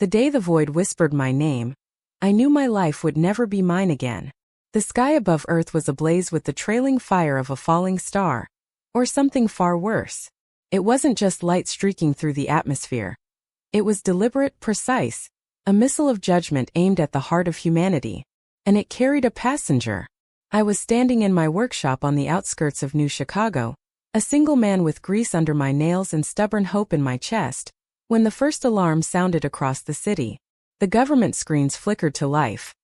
The day the void whispered my name, I knew my life would never be mine again. The sky above Earth was ablaze with the trailing fire of a falling star. Or something far worse. It wasn't just light streaking through the atmosphere. It was deliberate, precise, a missile of judgment aimed at the heart of humanity. And it carried a passenger. I was standing in my workshop on the outskirts of New Chicago, a single man with grease under my nails and stubborn hope in my chest, when the first alarm sounded across the city. The government screens flickered to life.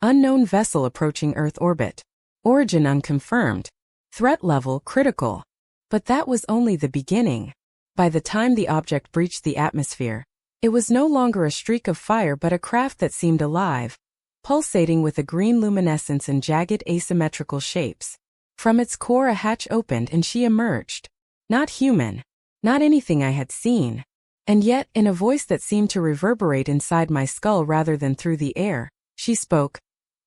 Unknown vessel approaching Earth orbit. Origin unconfirmed. Threat level critical. But that was only the beginning. By the time the object breached the atmosphere, it was no longer a streak of fire but a craft that seemed alive, pulsating with a green luminescence and jagged asymmetrical shapes. From its core a hatch opened and she emerged. Not human. Not anything I had seen. And yet, in a voice that seemed to reverberate inside my skull rather than through the air, she spoke.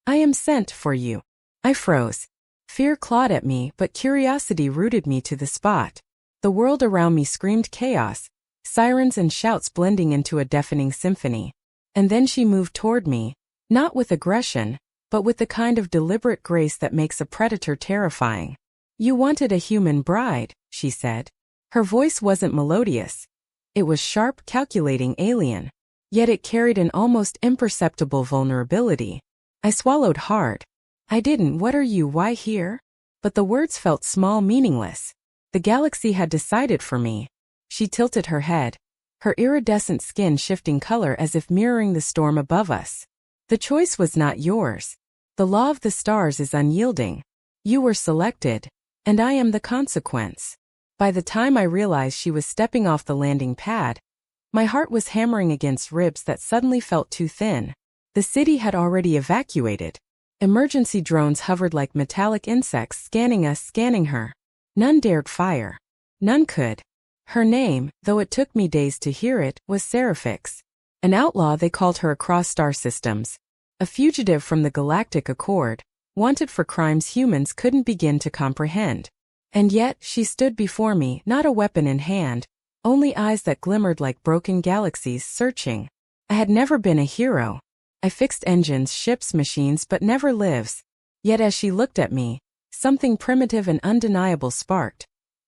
I am sent for you. I froze. Fear clawed at me, but curiosity rooted me to the spot. The world around me screamed chaos, sirens and shouts blending into a deafening symphony. And then she moved toward me, not with aggression, but with the kind of deliberate grace that makes a predator terrifying. You wanted a human bride, she said. Her voice wasn't melodious. It was sharp, calculating, alien. Yet it carried an almost imperceptible vulnerability. I swallowed hard. I didn't. What are you? Why here? But the words felt small, meaningless. The galaxy had decided for me. She tilted her head, her iridescent skin shifting color as if mirroring the storm above us. The choice was not yours. The law of the stars is unyielding. You were selected, and I am the consequence. By the time I realized she was stepping off the landing pad, my heart was hammering against ribs that suddenly felt too thin. The city had already evacuated. Emergency drones hovered like metallic insects scanning us, scanning her. None dared fire. None could. Her name, though it took me days to hear it, was Seraphics. An outlaw, they called her across star systems. A fugitive from the galactic accord, wanted for crimes humans couldn't begin to comprehend. And yet, she stood before me, not a weapon in hand, only eyes that glimmered like broken galaxies searching. I had never been a hero. I fixed engines, ships, machines, but never lives. Yet as she looked at me, something primitive and undeniable sparked.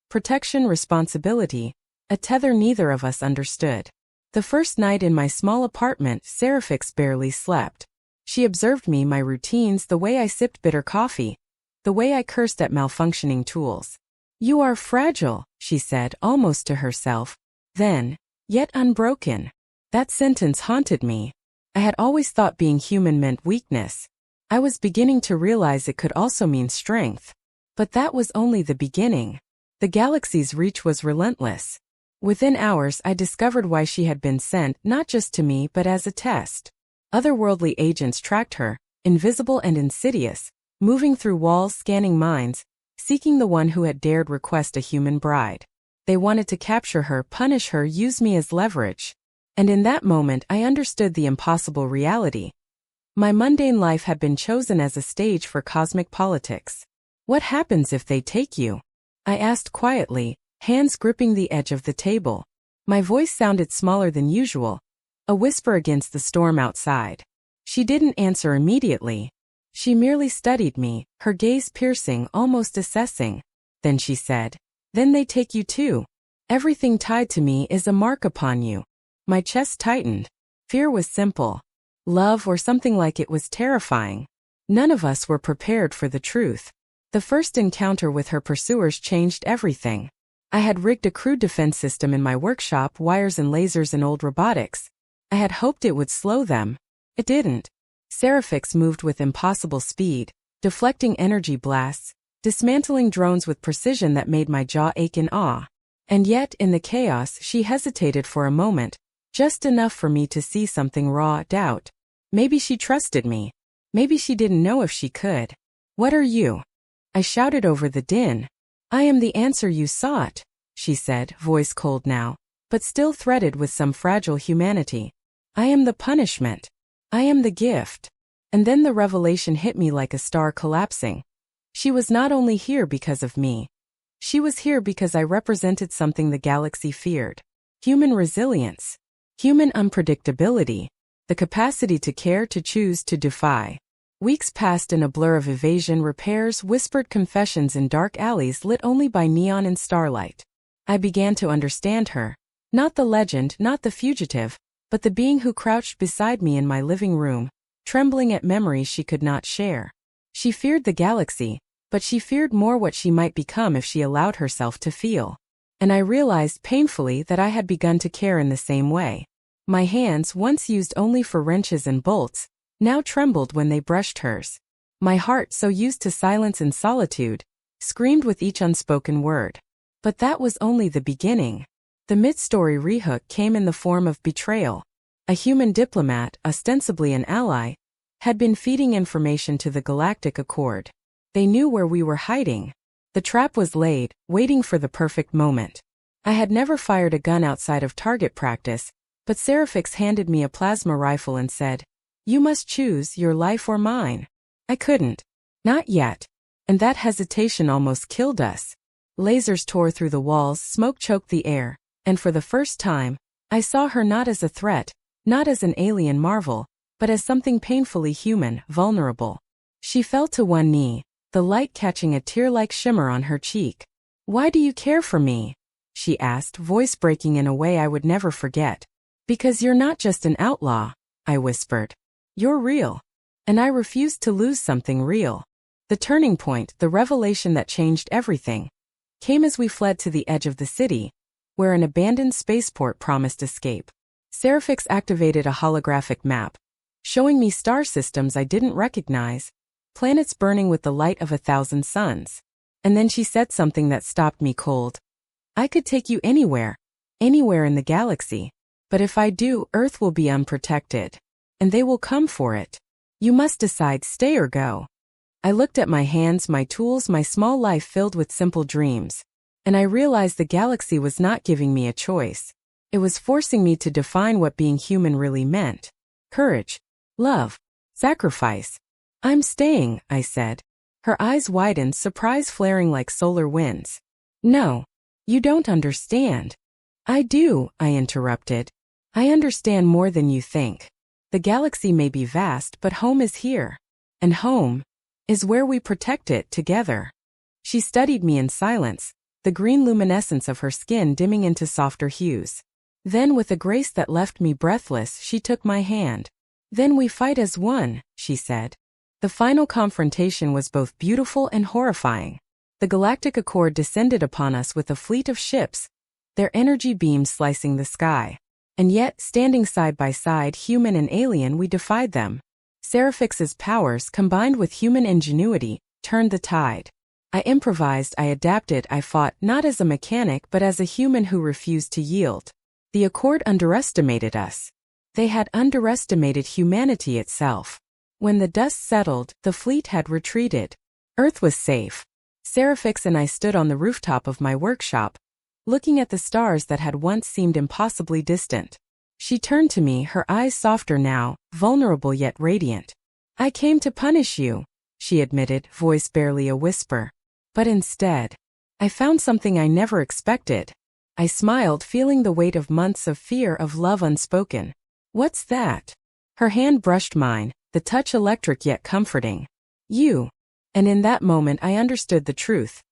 Protection, responsibility, a tether neither of us understood. The first night in my small apartment, Seraphics barely slept. She observed me, my routines, the way I sipped bitter coffee, the way I cursed at malfunctioning tools. You are fragile, she said, almost to herself. Then, yet unbroken. That sentence haunted me. I had always thought being human meant weakness. I was beginning to realize it could also mean strength. But that was only the beginning. The galaxy's reach was relentless. Within hours I discovered why she had been sent, not just to me but as a test. Otherworldly agents tracked her, invisible and insidious, moving through walls, scanning minds, seeking the one who had dared request a human bride. They wanted to capture her, punish her, use me as leverage. And in that moment I understood the impossible reality. My mundane life had been chosen as a stage for cosmic politics. What happens if they take you? I asked quietly, hands gripping the edge of the table. My voice sounded smaller than usual, a whisper against the storm outside. She didn't answer immediately. She merely studied me, her gaze piercing, almost assessing. Then she said, "Then they take you too. Everything tied to me is a mark upon you." My chest tightened. Fear was simple. Love or something like it was terrifying. None of us were prepared for the truth. The first encounter with her pursuers changed everything. I had rigged a crude defense system in my workshop, wires and lasers and old robotics. I had hoped it would slow them. It didn't. Seraphics moved with impossible speed, deflecting energy blasts, dismantling drones with precision that made my jaw ache in awe. And yet, in the chaos, she hesitated for a moment, just enough for me to see something raw, doubt. Maybe she trusted me. Maybe she didn't know if she could. "What are you?" I shouted over the din. "I am the answer you sought," she said, voice cold now, but still threaded with some fragile humanity. "I am the punishment. I am the gift." And then the revelation hit me like a star collapsing. She was not only here because of me. She was here because I represented something the galaxy feared. Human resilience. Human unpredictability. the capacity to care, to choose, to defy. Weeks passed in a blur of evasion, repairs, whispered confessions in dark alleys lit only by neon and starlight. I began to understand her. Not the legend, not the fugitive, but the being who crouched beside me in my living room, trembling at memories she could not share. She feared the galaxy, but she feared more what she might become if she allowed herself to feel. And I realized painfully that I had begun to care in the same way. My hands, once used only for wrenches and bolts, now trembled when they brushed hers. My heart, so used to silence and solitude, screamed with each unspoken word. But that was only the beginning. The mid-story rehook came in the form of betrayal. A human diplomat, ostensibly an ally, had been feeding information to the Galactic Accord. They knew where we were hiding. The trap was laid, waiting for the perfect moment. I had never fired a gun outside of target practice, but Seraphix handed me a plasma rifle and said, "You must choose your life or mine." I couldn't. Not yet. And that hesitation almost killed us. Lasers tore through the walls, smoke choked the air, and for the first time, I saw her not as a threat, not as an alien marvel, but as something painfully human, vulnerable. She fell to one knee, the light catching a tear-like shimmer on her cheek. "Why do you care for me?" she asked, voice breaking in a way I would never forget. "Because you're not just an outlaw," I whispered. "You're real." And I refused to lose something real. The turning point, the revelation that changed everything, came as we fled to the edge of the city, where an abandoned spaceport promised escape. Seraphix activated a holographic map, showing me star systems I didn't recognize, planets burning with the light of 1,000 suns. And then she said something that stopped me cold. "I could take you anywhere, anywhere in the galaxy. But if I do, Earth will be unprotected. And they will come for it. You must decide, stay or go." I looked at my hands, my tools, my small life filled with simple dreams. And I realized the galaxy was not giving me a choice. It was forcing me to define what being human really meant. Courage, love, sacrifice. "I'm staying," I said. Her eyes widened, surprise flaring like solar winds. "No, you don't understand." "I do," I interrupted. "I understand more than you think. The galaxy may be vast, but home is here. And home is where we protect it together." She studied me in silence, the green luminescence of her skin dimming into softer hues. Then, with a grace that left me breathless, she took my hand. "Then we fight as one," she said. The final confrontation was both beautiful and horrifying. The Galactic Accord descended upon us with a fleet of ships, their energy beams slicing the sky. And yet, standing side by side, human and alien, we defied them. Seraphix's powers, combined with human ingenuity, turned the tide. I improvised, I adapted, I fought, not as a mechanic but as a human who refused to yield. The Accord underestimated us. They had underestimated humanity itself. When the dust settled, the fleet had retreated. Earth was safe. Seraphix and I stood on the rooftop of my workshop, looking at the stars that had once seemed impossibly distant. She turned to me, her eyes softer now, vulnerable yet radiant. "I came to punish you," she admitted, voice barely a whisper. "But instead, I found something I never expected." I smiled, feeling the weight of months of fear, of love unspoken. "What's that?" Her hand brushed mine, the touch electric yet comforting. "You." And in that moment I understood the truth.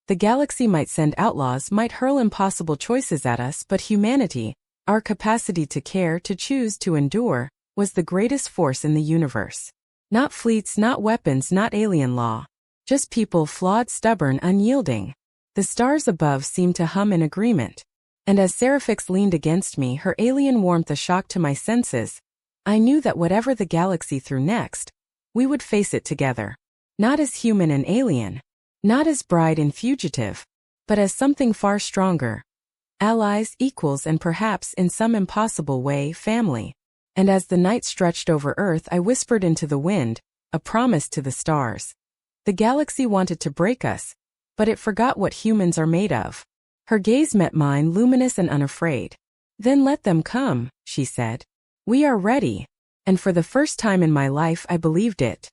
The galaxy might send outlaws, might hurl impossible choices at us, but humanity, our capacity to care, to choose, to endure, was the greatest force in the universe. Not fleets, not weapons, not alien law. Just people, flawed, stubborn, unyielding. The stars above seemed to hum in agreement. And as Seraphix leaned against me, her alien warmth a shock to my senses, I knew that whatever the galaxy threw next, we would face it together. Not as human and alien, not as bride and fugitive, but as something far stronger. Allies, equals, and perhaps, in some impossible way, family. And as the night stretched over Earth, I whispered into the wind, a promise to the stars. The galaxy wanted to break us, but it forgot what humans are made of. Her gaze met mine, luminous and unafraid. "Then let them come," she said. "We are ready." And for the first time in my life I believed it.